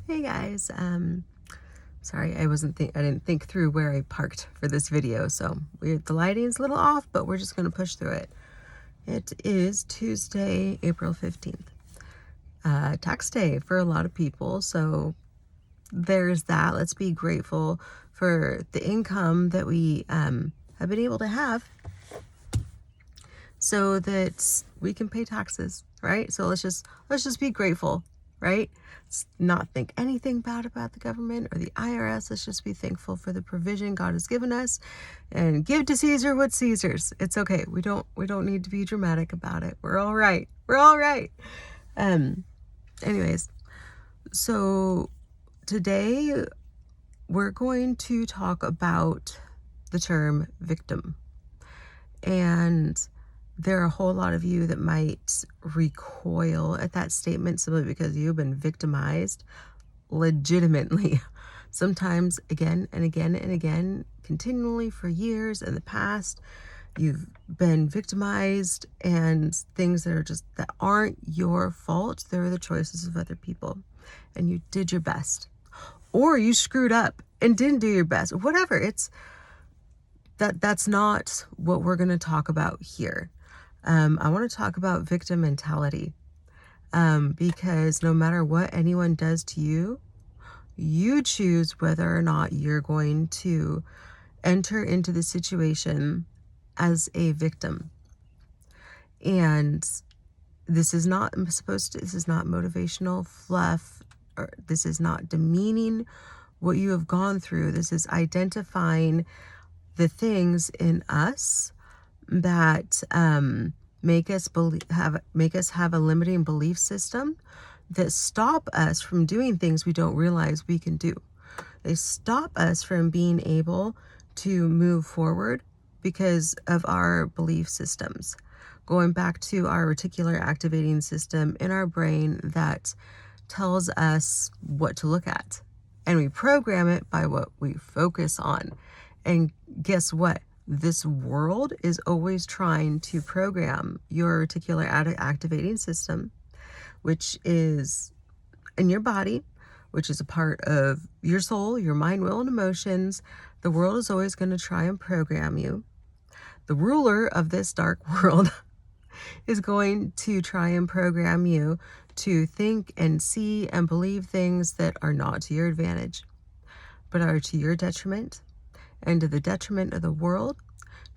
Hey guys, sorry, I didn't think through where I parked for this video, so the lighting's a little off, but we're just gonna push through it. It is Tuesday, April 15th, tax day for a lot of people, so there's that. Let's be grateful for the income that we have been able to have so that we can pay taxes, right? So let's just be grateful, right? Let's not think anything bad about the government or the IRS. Let's just be thankful for the provision God has given us and give to Caesar what's Caesar's. It's okay. We don't need to be dramatic about it. We're all right. We're all right. Anyways, so today we're going to talk about the term victim. And there are a whole lot of you that might recoil at that statement simply because you've been victimized legitimately, sometimes again and again and again, continually for years in the past. You've been victimized, and things that aren't your fault. They're the choices of other people, and you did your best, or you screwed up and didn't do your best. Whatever. That's not what we're going to talk about here. I want to talk about victim mentality, because no matter what anyone does to you, you choose whether or not you're going to enter into the situation as a victim. And this is not motivational fluff, or this is not demeaning what you have gone through. This is identifying the things in us that make us have a limiting belief system that stop us from doing things we don't realize we can do. They stop us from being able to move forward because of our belief systems. Going back to our reticular activating system in our brain that tells us what to look at. And we program it by what we focus on. And guess what? This world is always trying to program your reticular activating system, which is in your body, which is a part of your soul, your mind, will, and emotions. The world is always going to try and program you. The ruler of this dark world is going to try and program you to think and see and believe things that are not to your advantage, but are to your detriment and to the detriment of the world,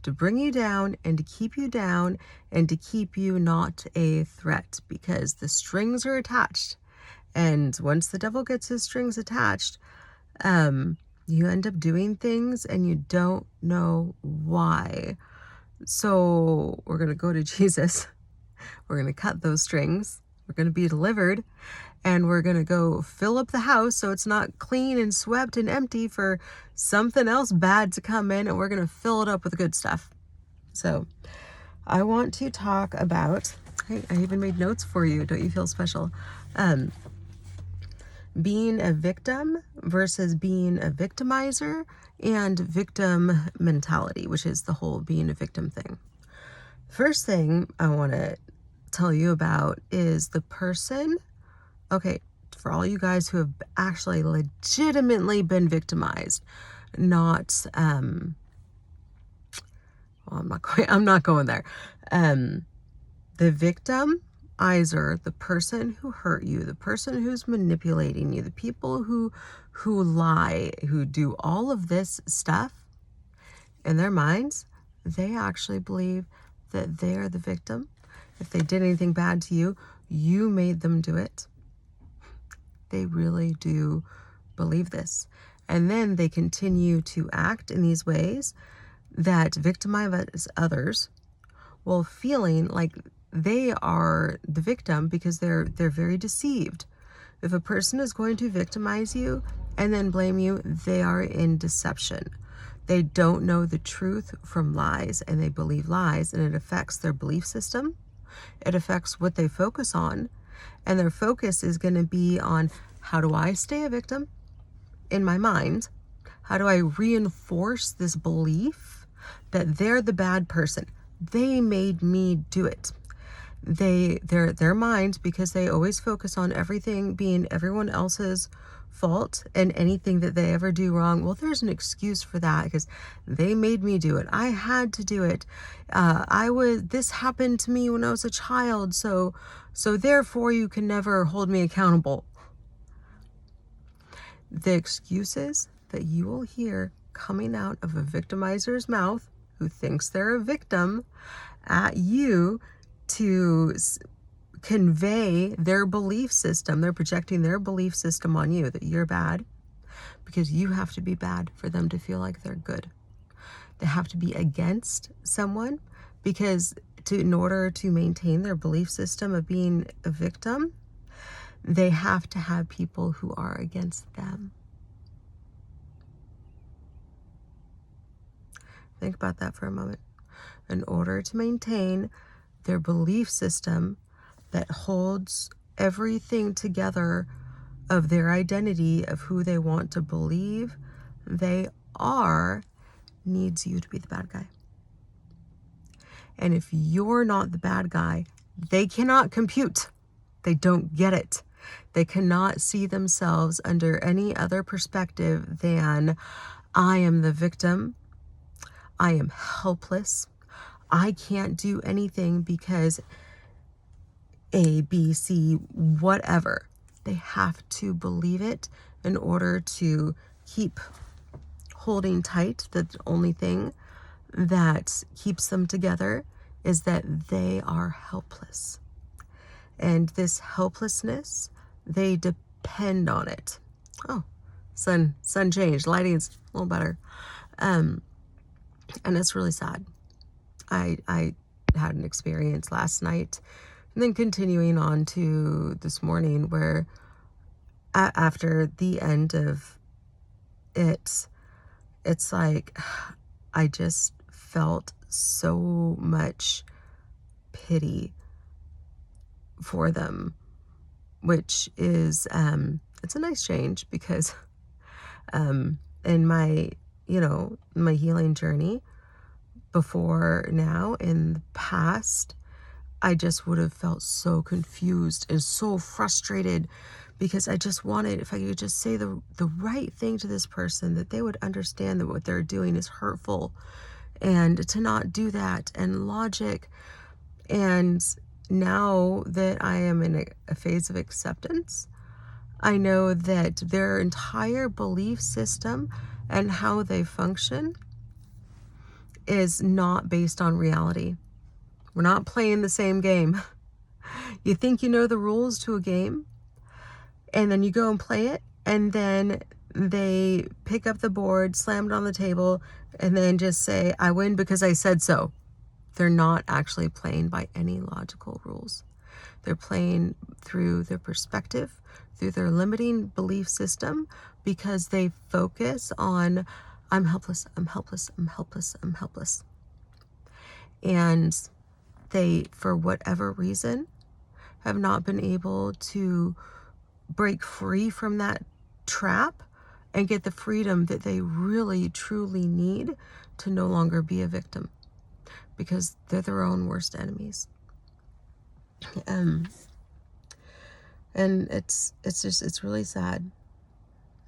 to bring you down and to keep you down and to keep you not a threat, because the strings are attached. And once the devil gets his strings attached, you end up doing things and you don't know why. So we're going to go to Jesus. We're going to cut those strings. We're going to be delivered, and we're going to go fill up the house so it's not clean and swept and empty for something else bad to come in, and we're going to fill it up with good stuff. So I want to talk about, I even made notes for you. Don't you feel special? Being a victim versus being a victimizer, and victim mentality, which is the whole being a victim thing. First thing I want to tell you about is the person. Okay, for all you guys who have actually legitimately been victimized, not I'm not going there. The victimizer, the person who hurt you, the person who's manipulating you, the people who lie, who do all of this stuff in their minds, they actually believe that they are the victim. If they did anything bad to you, you made them do it. They really do believe this. And then they continue to act in these ways that victimize others, while feeling like they are the victim because they're very deceived. If a person is going to victimize you and then blame you, they are in deception. They don't know the truth from lies, and they believe lies, and it affects their belief system. It affects what they focus on, and their focus is going to be on, how do I stay a victim in my mind? How do I reinforce this belief that they're the bad person? They made me do it. their mind, because they always focus on everything being everyone else's fault and anything that they ever do wrong. Well, there's an excuse for that because they made me do it. I had to do it. This happened to me when I was a child, so therefore you can never hold me accountable. The excuses that you will hear coming out of a victimizer's mouth who thinks they're a victim at you to convey their belief system. They're projecting their belief system on you, that you're bad because you have to be bad for them to feel like they're good. They have to be against someone because in order to maintain their belief system of being a victim, they have to have people who are against them. Think about that for a moment. In order to maintain their belief system that holds everything together of their identity of who they want to believe they are, needs you to be the bad guy. And if you're not the bad guy, they cannot compute. They don't get it. They cannot see themselves under any other perspective than I am the victim. I am helpless. I can't do anything because A, B, C, whatever. They have to believe it in order to keep holding tight. The only thing that keeps them together is that they are helpless. And this helplessness, they depend on it. Oh, sun changed. Lighting's a little better. And it's really sad. I had an experience last night and then continuing on to this morning where after the end of it, it's like I just felt so much pity for them, which is it's a nice change because in my my healing journey before now, in the past, I just would have felt so confused and so frustrated because I just wanted, if I could just say the right thing to this person, that they would understand that what they're doing is hurtful, and to not do that, and logic. And now that I am in a phase of acceptance, I know that their entire belief system and how they function is not based on reality. We're not playing the same game. You think you know the rules to a game, and then you go and play it, and then they pick up the board, slam it on the table, and then just say, I win because I said so. They're not actually playing by any logical rules. They're playing through their perspective, through their limiting belief system, because they focus on, I'm helpless, I'm helpless, I'm helpless, I'm helpless. And they, for whatever reason, have not been able to break free from that trap and get the freedom that they really, truly need to no longer be a victim, because they're their own worst enemies. And it's really sad.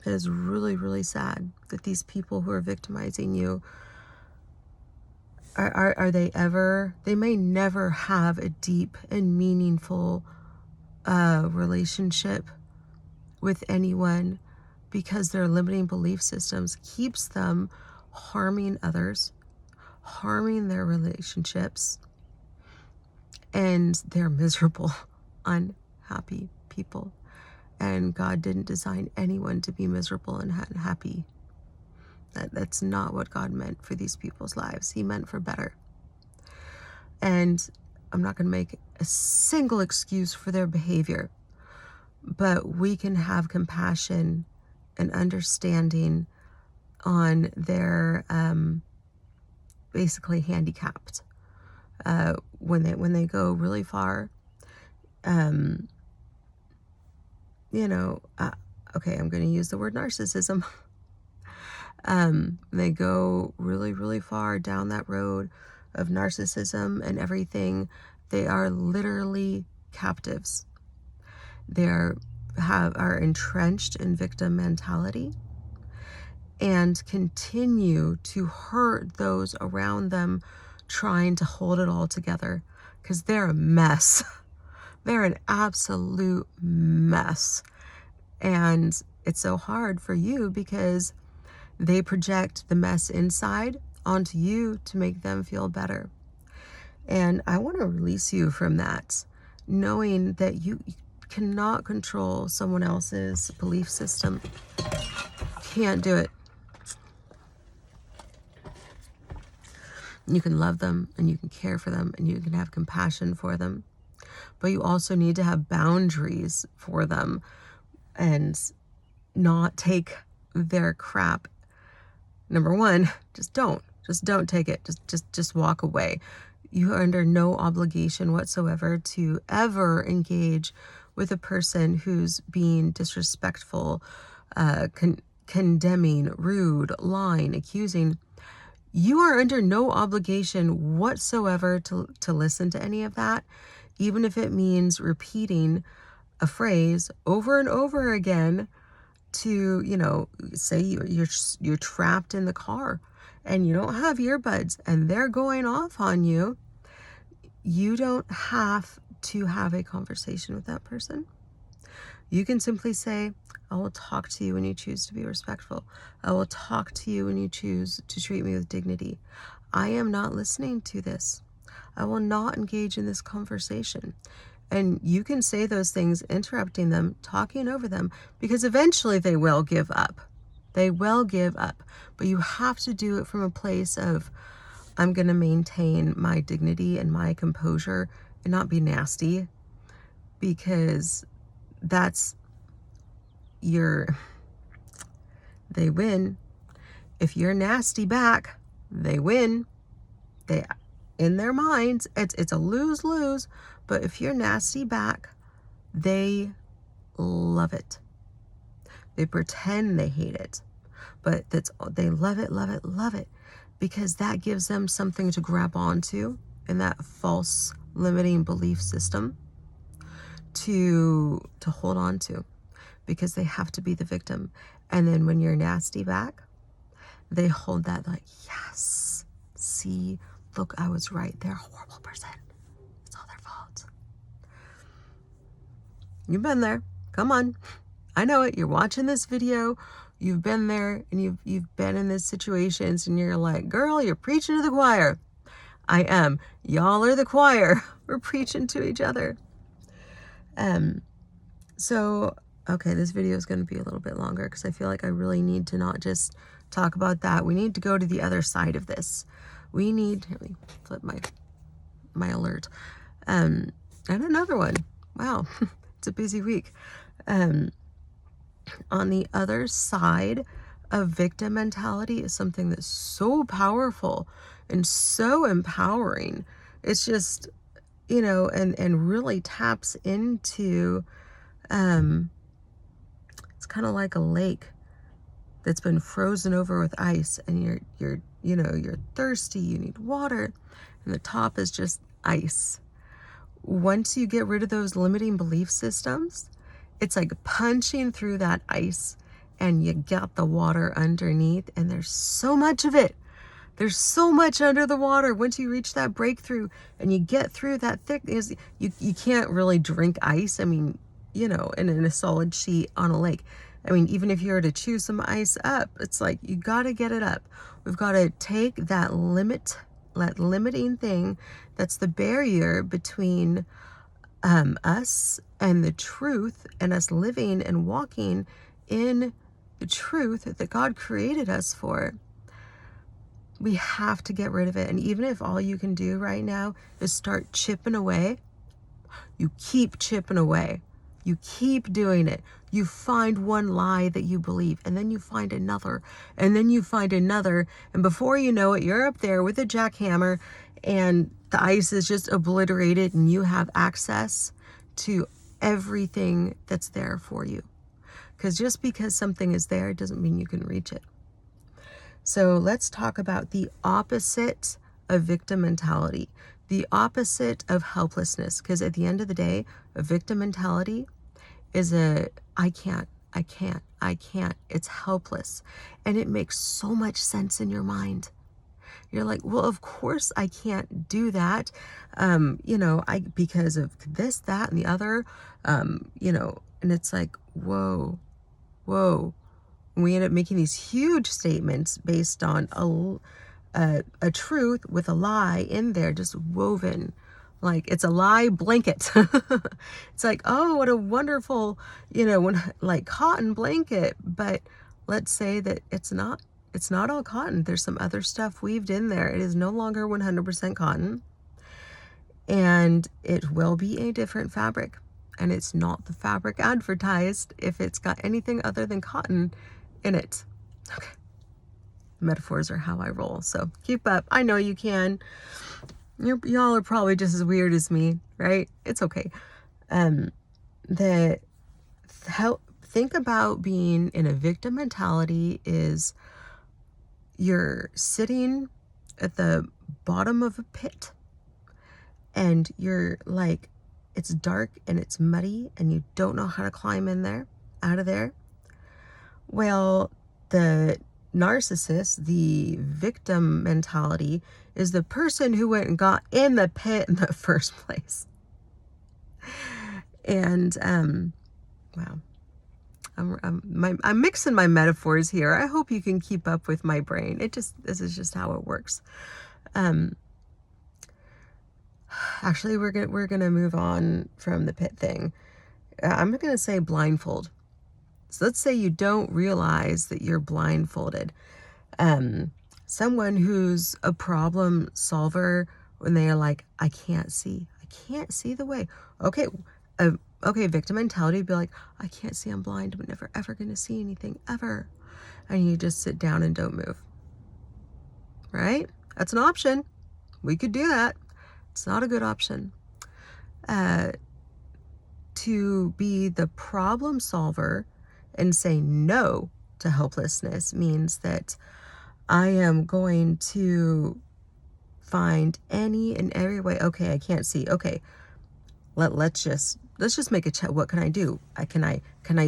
It is really, really sad that these people who are victimizing you they may never have a deep and meaningful relationship with anyone, because their limiting belief systems keeps them harming others, harming their relationships, and they're miserable, unhappy people. And God didn't design anyone to be miserable and unhappy. That's not what God meant for these people's lives. He meant for better. And I'm not going to make a single excuse for their behavior, but we can have compassion and understanding on their basically handicapped when they go really far. Okay, I'm going to use the word narcissism. They go really, really far down that road of narcissism and everything They are literally captives. They are entrenched in victim mentality and continue to hurt those around them, trying to hold it all together, because they're a mess. They're an absolute mess. And it's so hard for you because they project the mess inside onto you to make them feel better. And I want to release you from that, knowing that you cannot control someone else's belief system. Can't do it. You can love them and you can care for them and you can have compassion for them, but you also need to have boundaries for them and not take their crap. Number one, just don't take it. Just walk away. You are under no obligation whatsoever to ever engage with a person who's being disrespectful, condemning, rude, lying, accusing. You are under no obligation whatsoever to listen to any of that, even if it means repeating a phrase over and over again to, say you're trapped in the car and you don't have earbuds and they're going off on you. You don't have to have a conversation with that person. You can simply say, I will talk to you when you choose to be respectful. I will talk to you when you choose to treat me with dignity. I am not listening to this. I will not engage in this conversation. And you can say those things, interrupting them, talking over them, because eventually they will give up. They will give up. But you have to do it from a place of, I'm going to maintain my dignity and my composure and not be nasty, because that's they win. If you're nasty back, they win. They, in their minds, it's a lose-lose, but if you're nasty back, they love it. They pretend they hate it, but they love it, because that gives them something to grab onto in that false limiting belief system to hold on to, because they have to be the victim. And then when you're nasty back, they hold that like, yes, see, look, I was right. They're a horrible person. It's all their fault. You've been there. Come on. I know it. You're watching this video. You've been there and you've been in these situations and you're like, girl, you're preaching to the choir. I am. Y'all are the choir. We're preaching to each other. So, okay, this video is going to be a little bit longer because I feel like I really need to not just talk about that. We need to go to the other side of this. Let me flip my alert. And another one. Wow, it's a busy week. On the other side of victim mentality is something that's so powerful and so empowering. It's just, and really taps into, it's kind of like a lake that's been frozen over with ice, and you're thirsty, you need water, and the top is just ice. Once you get rid of those limiting belief systems, it's like punching through that ice and you got the water underneath, and there's so much of it. There's so much under the water. Once you reach that breakthrough and you get through that thickness, you can't really drink ice. I mean, in a solid sheet on a lake. I mean, even if you were to chew some ice up, it's like, you got to get it up. We've got to take that limiting thing that's the barrier between us and the truth, and us living and walking in the truth that God created us for. We have to get rid of it. And even if all you can do right now is start chipping away, you keep chipping away. You keep doing it. You find one lie that you believe, and then you find another, and then you find another. And before you know it, you're up there with a jackhammer and the ice is just obliterated, and you have access to everything that's there for you. Because just because something is there doesn't mean you can reach it. So let's talk about the opposite of victim mentality. the opposite of helplessness. Because at the end of the day, a victim mentality is I can't, I can't, I can't. It's helpless. And it makes so much sense in your mind. You're like, well, of course I can't do that. Because of this, that, and the other, and it's like, whoa. And we end up making these huge statements based on a truth with a lie in there, just woven. Like it's a lie blanket. It's like, oh, what a wonderful, like cotton blanket. But let's say that it's not all cotton. There's some other stuff weaved in there. It is no longer 100% cotton. And it will be a different fabric. And it's not the fabric advertised if it's got anything other than cotton in it. Okay. Metaphors are how I roll. So keep up. I know you can. Y'all are probably just as weird as me, right? It's okay. Think about being in a victim mentality is you're sitting at the bottom of a pit and you're like, it's dark and it's muddy and you don't know how to climb out of there. Well, the narcissist, the victim mentality, is the person who went and got in the pit in the first place. And wow, I'm mixing my metaphors here. I hope you can keep up with my brain. This is just how it works. Actually, we're gonna move on from the pit thing. I'm gonna say blindfold. So let's say you don't realize that you're blindfolded. Someone who's a problem solver, when they are like, I can't see the way. Okay, victim mentality would be like, I can't see, I'm blind, I'm never ever gonna see anything ever. And you just sit down and don't move. Right? That's an option. We could do that. It's not a good option. To be the problem solver and say no to helplessness means that I am going to find any and every way. Okay, I can't see. Okay, let's just make a check. What can I do? Can I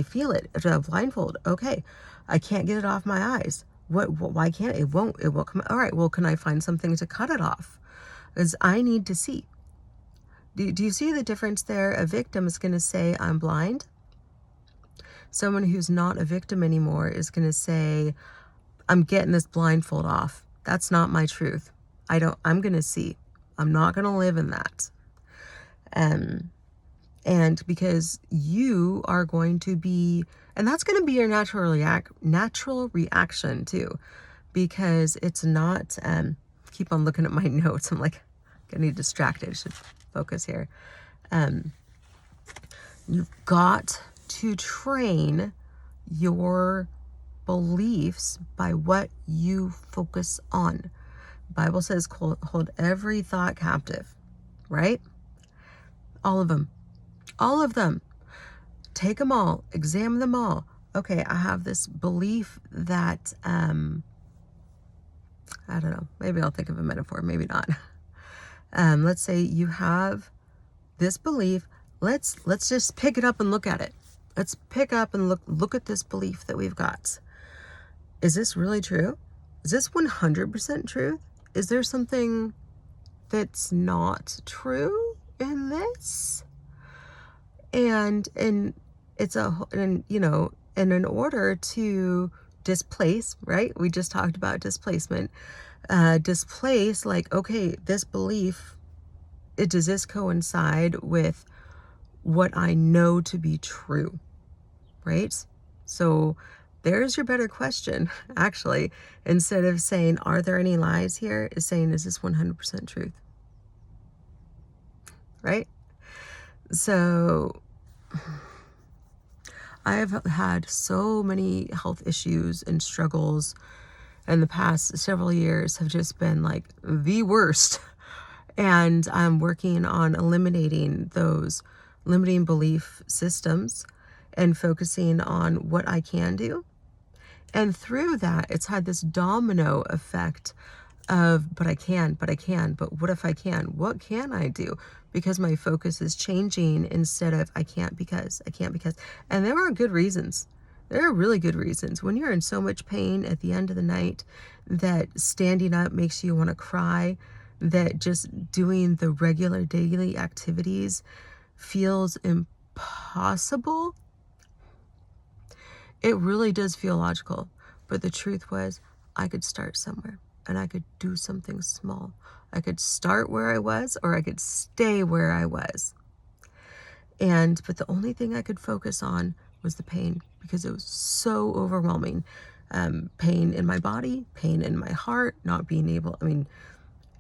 feel it? Blindfold. Okay, I can't get it off my eyes. Why can't it? It won't come. All right. Well, can I find something to cut it off? Because I need to see. Do you see the difference there? A victim is going to say, I'm blind. Someone who's not a victim anymore is going to say, I'm getting this blindfold off. That's not my truth. I'm going to see. I'm not going to live in that. And because you are going to be, and that's going to be your natural reaction too, because it's not, keep on looking at my notes. I'm like, getting distracted. I should focus here. You've got to train your beliefs by what you focus on. The Bible says hold every thought captive, right? All of them. Take them all, examine them all. Okay, I have this belief that, I don't know, maybe I'll think of a metaphor, maybe not. Let's say you have this belief. Let's just pick it up and look at it. Let's pick up and look at this belief that we've got. Is this really true? Is this 100% truth? Is there something that's not true in this? And in order to displace, right? We just talked about displacement. Displace, like, okay, this belief, does this coincide with what I know to be true, right? So there's your better question, actually. Instead of saying, are there any lies here, is saying, is this 100% truth, right? So I have had so many health issues and struggles in the past several years have just been like the worst. And I'm working on eliminating those limiting belief systems and focusing on what I can do. And through that, it's had this domino effect of, but what if I can? What can I do? Because my focus is changing instead of I can't because. And there are good reasons. There are really good reasons. When you're in so much pain at the end of the night that standing up makes you want to cry, that just doing the regular daily activities feels impossible, it really does feel logical. But the truth was, I could start somewhere and I could do something small. I could start where I was or I could stay where I was. But the only thing I could focus on was the pain because it was so overwhelming. Pain in my body, pain in my heart, not being able,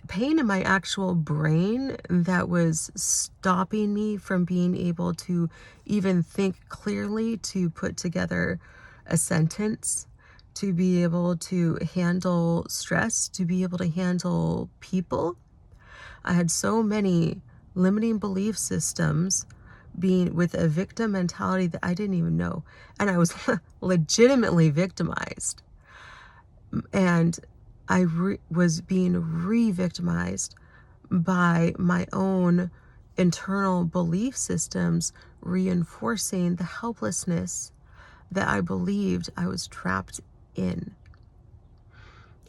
pain in my actual brain that was stopping me from being able to even think clearly, to put together a sentence, to be able to handle stress, to be able to handle people. I had so many limiting belief systems being with a victim mentality that I didn't even know. And I was legitimately victimized. And I was being re-victimized by my own internal belief systems, reinforcing the helplessness that I believed I was trapped in.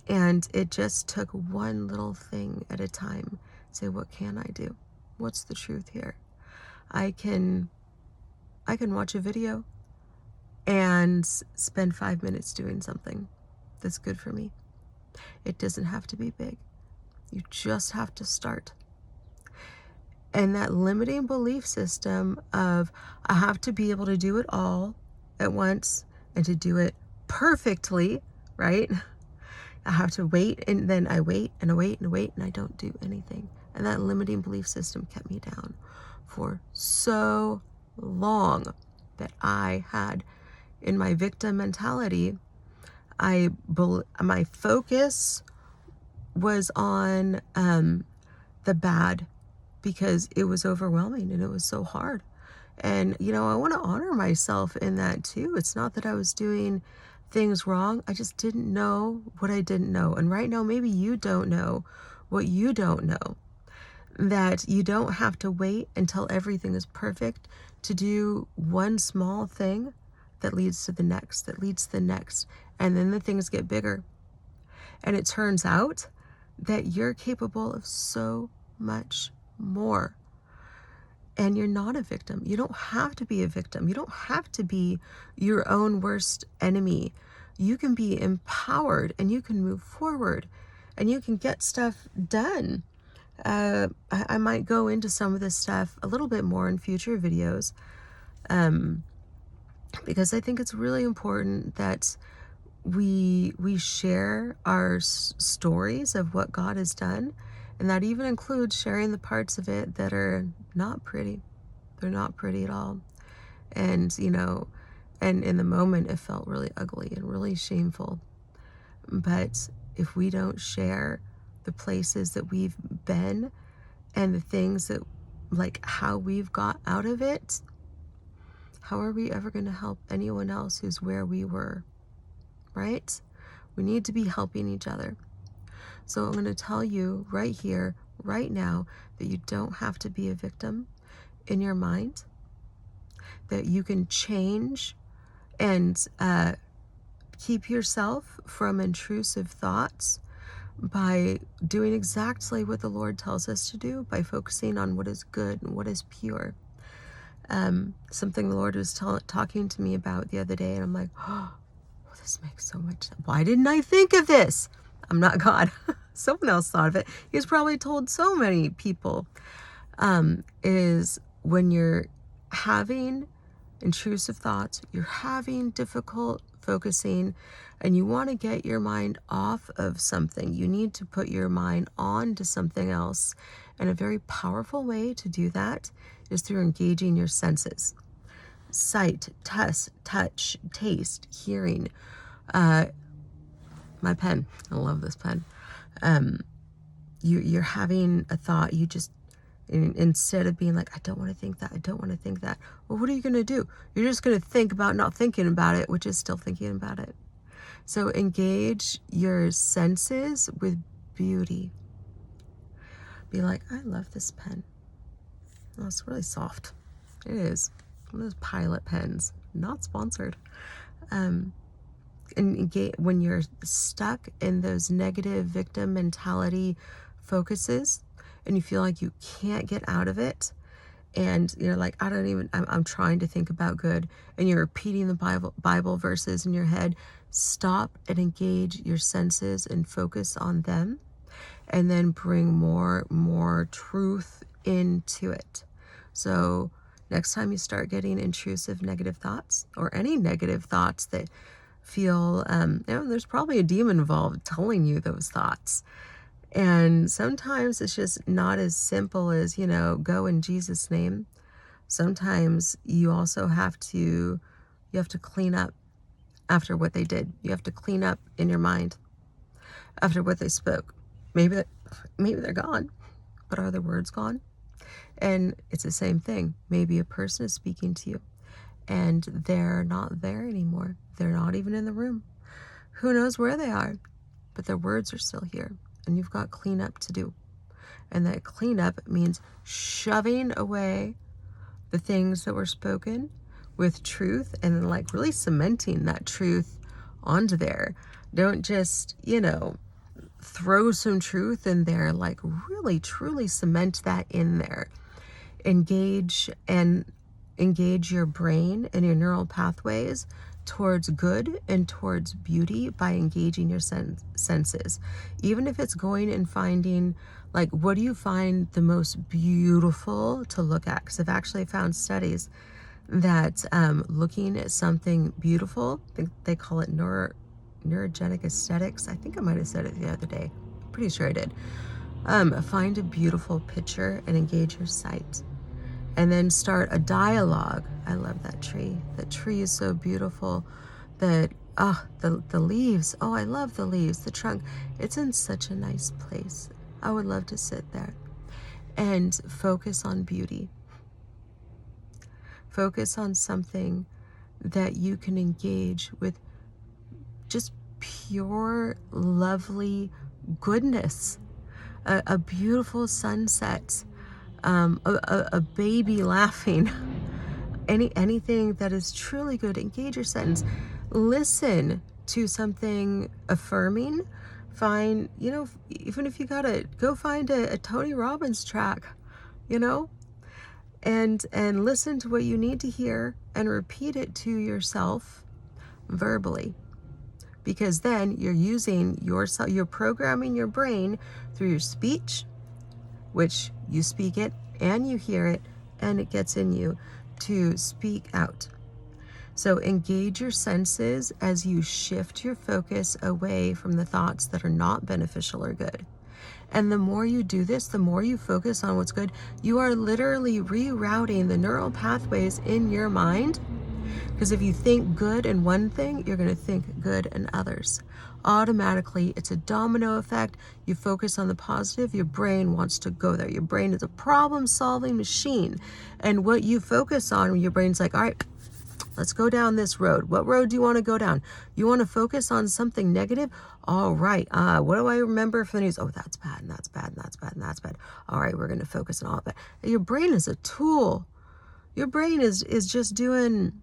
And it just took one little thing at a time. Say, what can I do? What's the truth here? I can watch a video and spend 5 minutes doing something that's good for me. It doesn't have to be big. You just have to start. And that limiting belief system of I have to be able to do it all at once and to do it perfectly, right? I have to wait, and then I wait and I wait and I wait and I don't do anything. And that limiting belief system kept me down for so long that I had, in my victim mentality, my focus was on the bad because it was overwhelming and it was so hard. And, I want to honor myself in that too. It's not that I was doing things wrong. I just didn't know what I didn't know. And right now, maybe you don't know what you don't know. That you don't have to wait until everything is perfect to do one small thing that leads to the next, and then the things get bigger. And it turns out that you're capable of so much more. And you're not a victim. You don't have to be a victim. You don't have to be your own worst enemy. You can be empowered and you can move forward and you can get stuff done. I might go into some of this stuff a little bit more in future videos, because I think it's really important that we share our stories of what God has done, and that even includes sharing the parts of it that are not pretty. They're not pretty at all. And, and in the moment it felt really ugly and really shameful. But if we don't share the places that we've been and the things that, like, how we've got out of it, how are we ever going to help anyone else who's where we were, right? We need to be helping each other. So I'm going to tell you right here, right now, that you don't have to be a victim in your mind, that you can change and keep yourself from intrusive thoughts by doing exactly what the Lord tells us to do, by focusing on what is good and what is pure. Something the Lord was talking to me about the other day, and I'm like, oh, this makes so much sense. Why didn't I think of this? I'm not God. Someone else thought of it. He's probably told so many people, is when you're having intrusive thoughts, you're having difficult focusing, and you want to get your mind off of something, you need to put your mind on to something else. And a very powerful way to do that is through engaging your senses. Sight, touch, taste, hearing. My pen, I love this pen. You're having a thought, you just, instead of being like, I don't want to think that. Well, what are you going to do? You're just going to think about not thinking about it, which is still thinking about it. So engage your senses with beauty. Be like, I love this pen. Oh, it's really soft. It is. One of those Pilot pens. Not sponsored. And when you're stuck in those negative victim mentality focuses and you feel like you can't get out of it, and you're like, I'm trying to think about good, and you're repeating the Bible verses in your head, stop and engage your senses and focus on them, and then bring more truth into it. So next time you start getting intrusive negative thoughts, or any negative thoughts that feel, there's probably a demon involved telling you those thoughts. And sometimes it's just not as simple as, go in Jesus' name. Sometimes you also have to clean up after what they did. You have to clean up in your mind after what they spoke. Maybe they're gone, but are their words gone? And it's the same thing. Maybe a person is speaking to you and they're not there anymore. They're not even in the room. Who knows where they are? But their words are still here. And you've got cleanup to do. And that cleanup means shoving away the things that were spoken with truth, and then like really cementing that truth onto there. Don't just, throw some truth in there, like really truly cement that in there. Engage your brain and your neural pathways towards good and towards beauty by engaging your senses. Even if it's going and finding, like, what do you find the most beautiful to look at? Because I've actually found studies that looking at something beautiful, I think they call it neurogenic aesthetics. I think I might have said it the other day. Pretty sure I did. Find a beautiful picture and engage your sight. And then start a dialogue. I love that tree. That tree is so beautiful. The leaves. Oh, I love the leaves. The trunk. It's in such a nice place. I would love to sit there and focus on beauty. Focus on something that you can engage with, just pure, lovely goodness. A beautiful sunset. A baby laughing, anything that is truly good. Engage your sentence. Listen to something affirming. Find, even if you gotta go find a Tony Robbins track, and listen to what you need to hear and repeat it to yourself verbally. Because then you're programming your brain through your speech, which you speak it and you hear it and it gets in you to speak out. So engage your senses as you shift your focus away from the thoughts that are not beneficial or good. And the more you do this, the more you focus on what's good, you are literally rerouting the neural pathways in your mind. Because if you think good in one thing, you're going to think good in others. Automatically, it's a domino effect. You focus on the positive, your brain wants to go there. Your brain is a problem-solving machine. And what you focus on, your brain's like, all right, let's go down this road. What road do you want to go down? You want to focus on something negative? All right. What do I remember from the news? Oh, that's bad, and that's bad, and that's bad, and that's bad. All right, we're going to focus on all of that. Your brain is a tool. Your brain is just doing...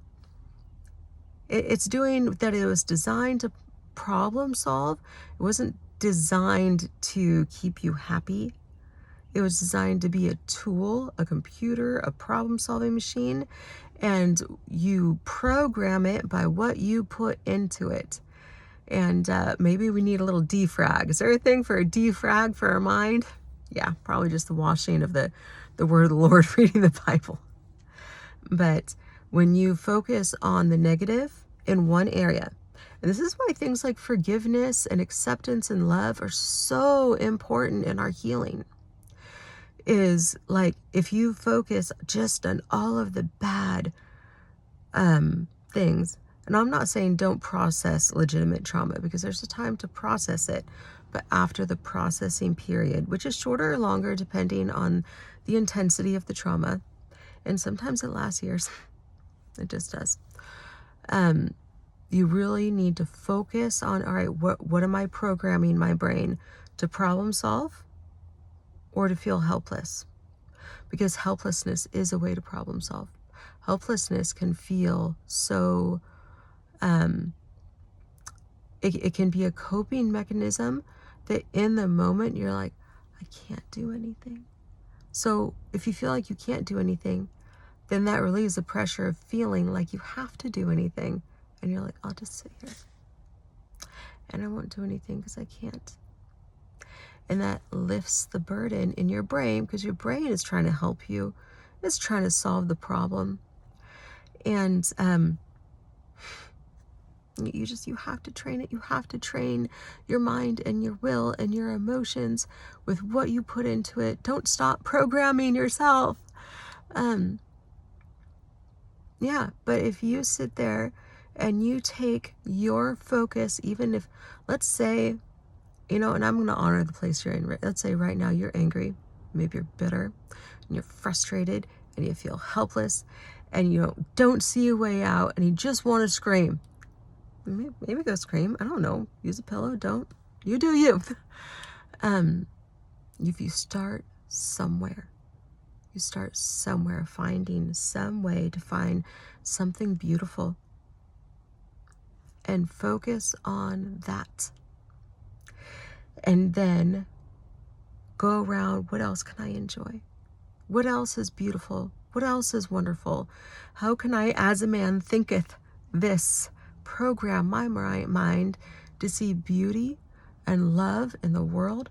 It's doing that. It was designed to problem solve. It wasn't designed to keep you happy. It was designed to be a tool, a computer, a problem solving machine. And you program it by what you put into it. And maybe we need a little defrag. Is there a thing for a defrag for our mind? Yeah, probably just the washing of the word of the Lord, reading the Bible. But when you focus on the negative in one area, and this is why things like forgiveness and acceptance and love are so important in our healing, is like if you focus just on all of the bad things, and I'm not saying don't process legitimate trauma, because there's a time to process it, but after the processing period, which is shorter or longer depending on the intensity of the trauma, and sometimes it lasts years. It just does. You really need to focus on, all right, what am I programming my brain to problem solve or to feel helpless? Because helplessness is a way to problem solve. Helplessness can feel so, it can be a coping mechanism that in the moment you're like, I can't do anything. So if you feel like you can't do anything, then that relieves the pressure of feeling like you have to do anything. And you're like, I'll just sit here and I won't do anything because I can't. And that lifts the burden in your brain, because your brain is trying to help you. It's trying to solve the problem. And you have to train it. You have to train your mind and your will and your emotions with what you put into it. Don't stop programming yourself. Yeah, but if you sit there and you take your focus, even if, let's say, and I'm going to honor the place you're in. Let's say right now you're angry, maybe you're bitter, and you're frustrated, and you feel helpless, and you don't see a way out, and you just want to scream. Maybe go scream. I don't know. Use a pillow. Don't. You do you. If you start somewhere, finding some way to find something beautiful and focus on that. And then go around, what else can I enjoy? What else is beautiful? What else is wonderful? How can I, as a man thinketh this, program my mind to see beauty and love in the world?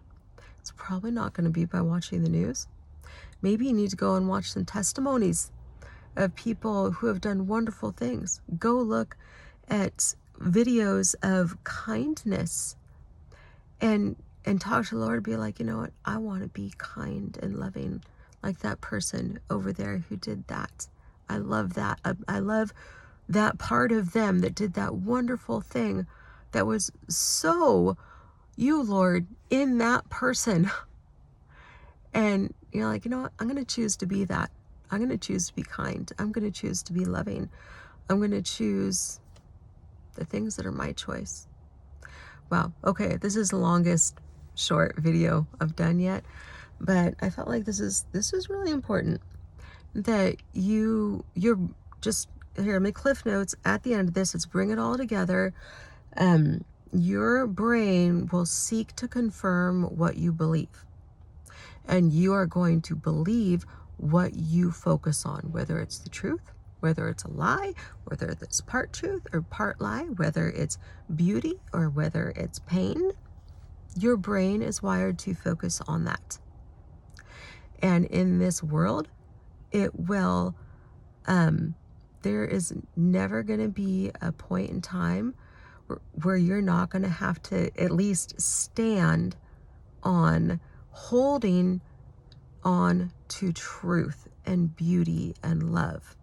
It's probably not going to be by watching the news. Maybe you need to go and watch some testimonies of people who have done wonderful things. Go look at videos of kindness and talk to the Lord. Be like, you know what? I want to be kind and loving like that person over there who did that. I love that. I love that part of them that did that wonderful thing that was so you, Lord, in that person. And you're like, you know what? I'm going to choose to be that. I'm going to choose to be kind. I'm going to choose to be loving. I'm going to choose the things that are my choice. Wow. Okay. This is the longest short video I've done yet, but I felt like this is really important that you're just here. My cliff notes at the end of this. Let's bring it all together. Your brain will seek to confirm what you believe, and you are going to believe what you focus on, whether it's the truth, whether it's a lie, whether it's part truth or part lie, whether it's beauty or whether it's pain. Your brain is wired to focus on that. And in this world, it will, there is never going to be a point in time where you're not going to have to at least stand on holding on to truth and beauty and love.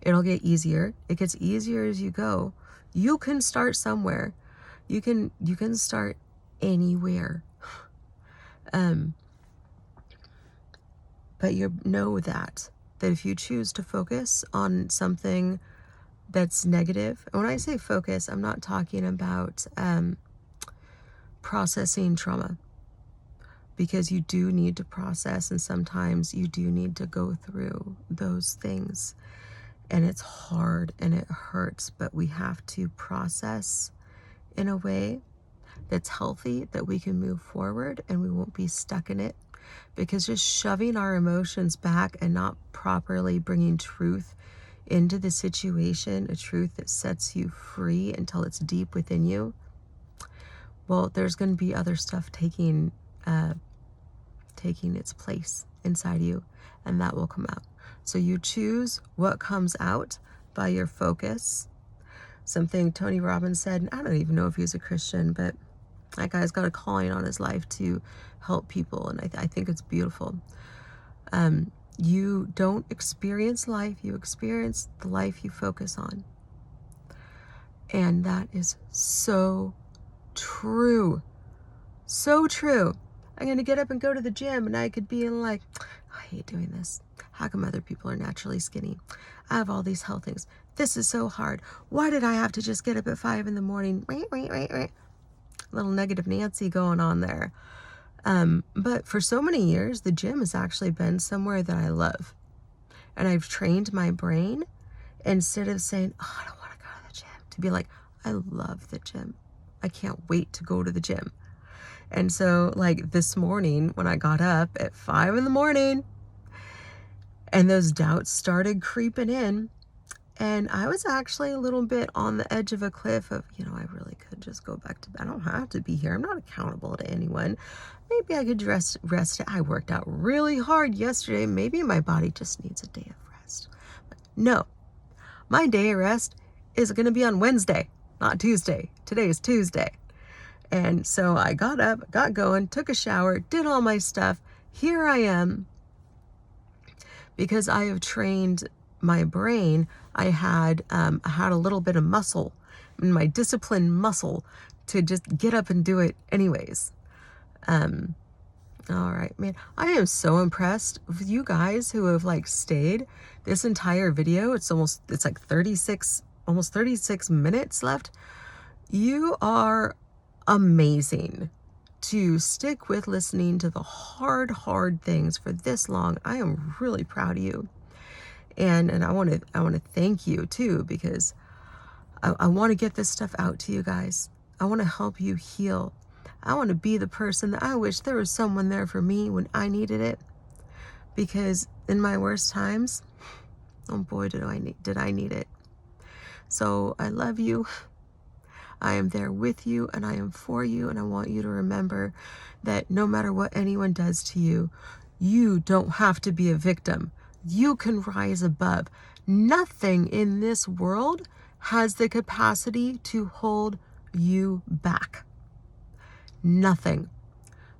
It'll get easier. It gets easier as you go. You can start somewhere. You can start anywhere. But you know that if you choose to focus on something that's negative, and when I say focus, I'm not talking about processing trauma, because you do need to process, and sometimes you do need to go through those things, and it's hard and it hurts, but we have to process in a way that's healthy, that we can move forward and we won't be stuck in it. Because just shoving our emotions back and not properly bringing truth into the situation, a truth that sets you free until it's deep within you, well, there's going to be other stuff taking its place inside you, and that will come out. So you choose what comes out by your focus. Something Tony Robbins said, and I don't even know if he was a Christian, but that guy's got a calling on his life to help people, and I think it's beautiful. You don't experience life, you experience the life you focus on. And that is so true. So true. I'm going to get up and go to the gym, and I could be like, I hate doing this. How come other people are naturally skinny? I have all these health things. This is so hard. Why did I have to just get up at 5 in the morning? Little negative Nancy going on there. But for so many years, the gym has actually been somewhere that I love. And I've trained my brain, instead of saying, oh, I don't want to go to the gym, to be like, I love the gym. I can't wait to go to the gym. And so like this morning when I got up at 5 in the morning and those doubts started creeping in, and I was actually a little bit on the edge of a cliff of, I really could just go back to bed. I don't have to be here. I'm not accountable to anyone. Maybe I could rest. I worked out really hard yesterday. Maybe my body just needs a day of rest. But no, my day of rest is going to be on Wednesday, not Tuesday. Today is Tuesday. And so I got up, got going, took a shower, did all my stuff. Here I am. Because I have trained my brain, I had a little bit of muscle, in my disciplined muscle, to just get up and do it anyways. All right, man. I am so impressed with you guys who have like stayed this entire video. It's like 36, almost 36 minutes left. You are amazing to stick with listening to the hard things for this long. I am really proud of you. And I want to thank you too, because I want to get this stuff out to you guys. I want to help you heal. I want to be the person that I wish there was someone there for me when I needed it. Because in my worst times, oh boy, did I need it. So I love you. I am there with you and I am for you. And I want you to remember that no matter what anyone does to you, you don't have to be a victim. You can rise above. Nothing in this world has the capacity to hold you back. Nothing.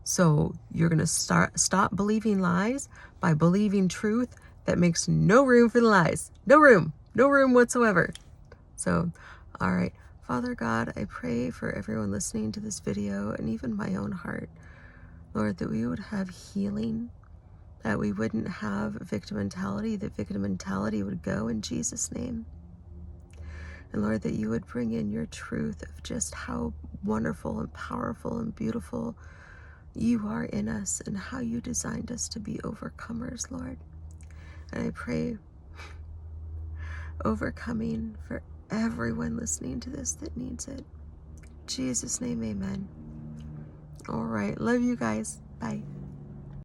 So you're going to stop believing lies by believing truth that makes no room for the lies. No room whatsoever. So, all right. Father God, I pray for everyone listening to this video and even my own heart, Lord, that we would have healing, that we wouldn't have victim mentality, that victim mentality would go in Jesus' name. And Lord, that you would bring in your truth of just how wonderful and powerful and beautiful you are in us and how you designed us to be overcomers, Lord. And I pray overcoming for everyone listening to this that needs it. In Jesus' name, amen. All right. Love you guys. Bye.